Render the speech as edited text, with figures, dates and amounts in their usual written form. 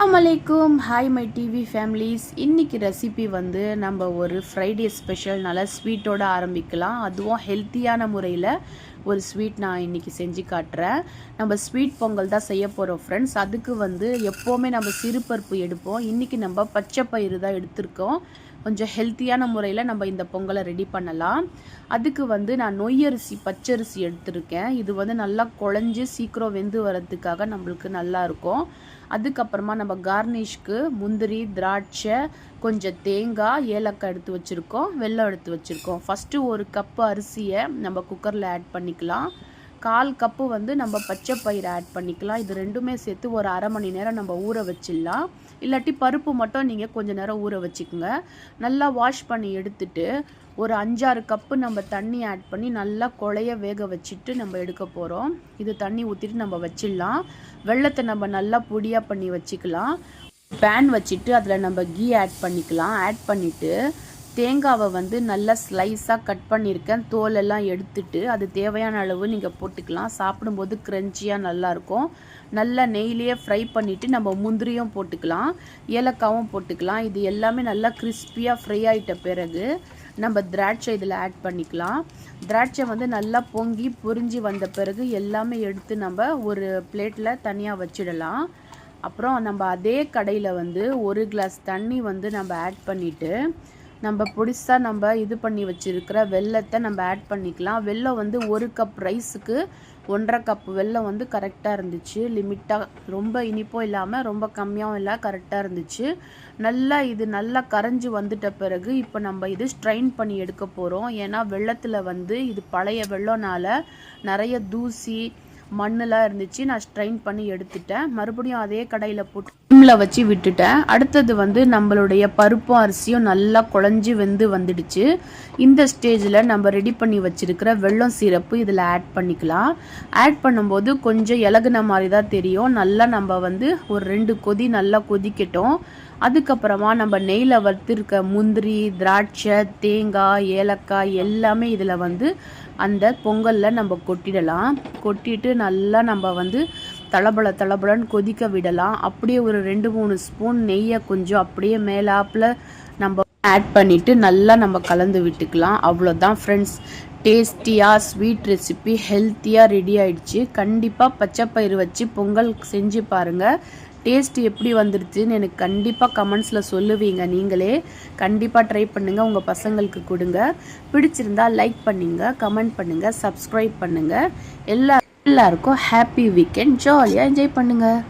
அஸ்ஸலாமுஅலைக்கும். Hi my TV families. இன்றைக்கி recipe நம்ம ஒரு ஃப்ரைடே ஸ்பெஷல் நல்ல ஸ்வீட்டோடு ஆரம்பிக்கலாம். அதுவும் ஹெல்த்தியான முறையில் ஒரு ஸ்வீட் நான் இன்றைக்கி செஞ்சு காட்டுறேன். நம்ம ஸ்வீட் பொங்கல் தான் செய்ய போகிறோம் ஃப்ரெண்ட்ஸ். அதுக்கு எப்போவுமே நம்ம சிறுபருப்பு எடுப்போம். இன்றைக்கி நம்ம பச்சை பயிறு தான் எடுத்திருக்கோம். கொஞ்சம் ஹெல்த்தியான முறையில் நம்ம இந்த பொங்கலை ரெடி பண்ணலாம். அதுக்கு நான் நொய்யரிசி பச்சரிசி எடுத்திருக்கேன். இது நல்லா குழஞ்சி சீக்கிரம் வெந்து வரதுக்காக நம்மளுக்கு நல்லாயிருக்கும். அதுக்கப்புறமா நம்ம கார்னிஷ்க்கு முந்திரி, திராட்சை, கொஞ்சம் தேங்காய், ஏலக்காய் எடுத்து வச்சுருக்கோம், வெல்லம் எடுத்து வச்சுருக்கோம். ஃபஸ்ட்டு ஒரு கப்பு அரிசியை நம்ம குக்கரில் ஆட் பண்ணிக்கலாம். 1/4 கப்பு நம்ம பச்சை பயிரை ஆட் பண்ணிக்கலாம். இது ரெண்டுமே சேர்த்து ஒரு அரை மணி நேரம் நம்ம ஊற வச்சிடலாம். இல்லாட்டி பருப்பு மட்டும் நீங்கள் கொஞ்சம் நேரம் ஊற வச்சுக்கோங்க. நல்லா வாஷ் பண்ணி எடுத்துட்டு ஒரு 5-6 கப்பு நம்ம தண்ணி ஆட் பண்ணி நல்லா குழைய வேக வச்சுட்டு நம்ம எடுக்க போகிறோம். இது தண்ணி ஊற்றிட்டு நம்ம வச்சிடலாம். வெள்ளத்தை நம்ம நல்லா பொடியாக பண்ணி வச்சுக்கலாம். பேன் வச்சுட்டு அதில் நம்ம கீ ஆட் பண்ணிக்கலாம். ஆட் பண்ணிவிட்டு தேங்காவை நல்லா ஸ்லைஸாக கட் பண்ணியிருக்கேன். தோலெல்லாம் எடுத்துட்டு அது தேவையான அளவு நீங்கள் போட்டுக்கலாம். சாப்பிடும்போது க்ரன்ச்சியாக நல்லாயிருக்கும். நல்லா நெய்லேயே ஃப்ரை பண்ணிவிட்டு நம்ம முந்திரியும் போட்டுக்கலாம், ஏலக்காவும் போட்டுக்கலாம். இது எல்லாமே நல்லா கிறிஸ்பியாக ஃப்ரை ஆகிட்ட பிறகு நம்ம திராட்சை இதில் ஆட் பண்ணிக்கலாம். திராட்சை நல்லா பொங்கி பொரிஞ்சு வந்த பிறகு எல்லாமே எடுத்து நம்ம ஒரு பிளேட்டில் தனியாக வச்சிடலாம். அப்புறம் நம்ம அதே கடையில் 1 கிளாஸ் தண்ணி நம்ம ஆட் பண்ணிவிட்டு நம்ம பொடிசாக நம்ம இது பண்ணி வச்சுருக்கிற வெல்லத்தை நம்ம ஆட் பண்ணிக்கலாம். வெல்லம் 1 கப் ரைஸுக்கு 1.5 கப் வெல்லம் கரெக்டாக இருந்துச்சு. லிமிட்டாக ரொம்ப இனிப்பும் இல்லாமல் ரொம்ப கம்மியாகவும் இல்லை, கரெக்டாக இருந்துச்சு. இது நல்லா கரைஞ்சி வந்துட்ட பிறகு இப்போ நம்ம இது ஸ்ட்ரைன் பண்ணி எடுக்க போகிறோம். ஏன்னா வெள்ளத்தில் இது பழைய வெள்ளம்னால நிறைய தூசி மண்ணெலாம் இருந்துச்சு. நான் ஸ்ட்ரைன் பண்ணி எடுத்துட்டேன். மறுபடியும் அதே கடையில் போட்டு சிம்மில் வச்சு விட்டுட்டேன். அடுத்தது நம்மளுடைய பருப்பும் அரிசியும் நல்லா குழஞ்சி வெந்து வந்துடுச்சு. இந்த ஸ்டேஜில் நம்ம ரெடி பண்ணி வச்சுருக்கிற வெல்லம் சிரப்பு இதில் ஆட் பண்ணிக்கலாம். ஆட் பண்ணும்போது கொஞ்சம் இலகுன மாதிரி தான் தெரியும். நல்லா நம்ம ஒரு 2 கொதி நல்லா கொதிக்கட்டும். அதுக்கப்புறமா நம்ம நெய்யில் வறுத்திருக்க முந்திரி, திராட்சை, தேங்காய், ஏலக்காய் எல்லாமே இதில் அந்த பொங்கலில் நம்ம கொட்டிடலாம். கொட்டிட்டு நல்லா நம்ம தளபலன்னு கொதிக்க விடலாம். அப்படியே ஒரு 2-3 ஸ்பூன் நெய்யை கொஞ்சம் அப்படியே மேலாப்பில் நம்ம ஆட் பண்ணிவிட்டு நல்லா நம்ம கலந்து விட்டுக்கலாம். அவ்வளோதான் ஃப்ரெண்ட்ஸ், டேஸ்டியாக ஸ்வீட் ரெசிபி ஹெல்த்தியாக ரெடி ஆகிடுச்சு. கண்டிப்பாக பச்சை பயிறு வச்சு பொங்கல் செஞ்சு பாருங்கள். டேஸ்ட் எப்படி வந்துடுச்சுன்னு எனக்கு கண்டிப்பாக கமெண்ட்ஸில் சொல்லுவீங்க. நீங்களே கண்டிப்பாக ட்ரை பண்ணுங்கள், உங்கள் பசங்களுக்கு கொடுங்க. பிடிச்சிருந்தா லைக் பண்ணுங்கள், கமெண்ட் பண்ணுங்கள், சப்ஸ்கிரைப் பண்ணுங்கள். எல்லாருக்கும் ஹாப்பி வீக்கெண்ட். ஜாலியாக என்ஜாய் பண்ணுங்கள்.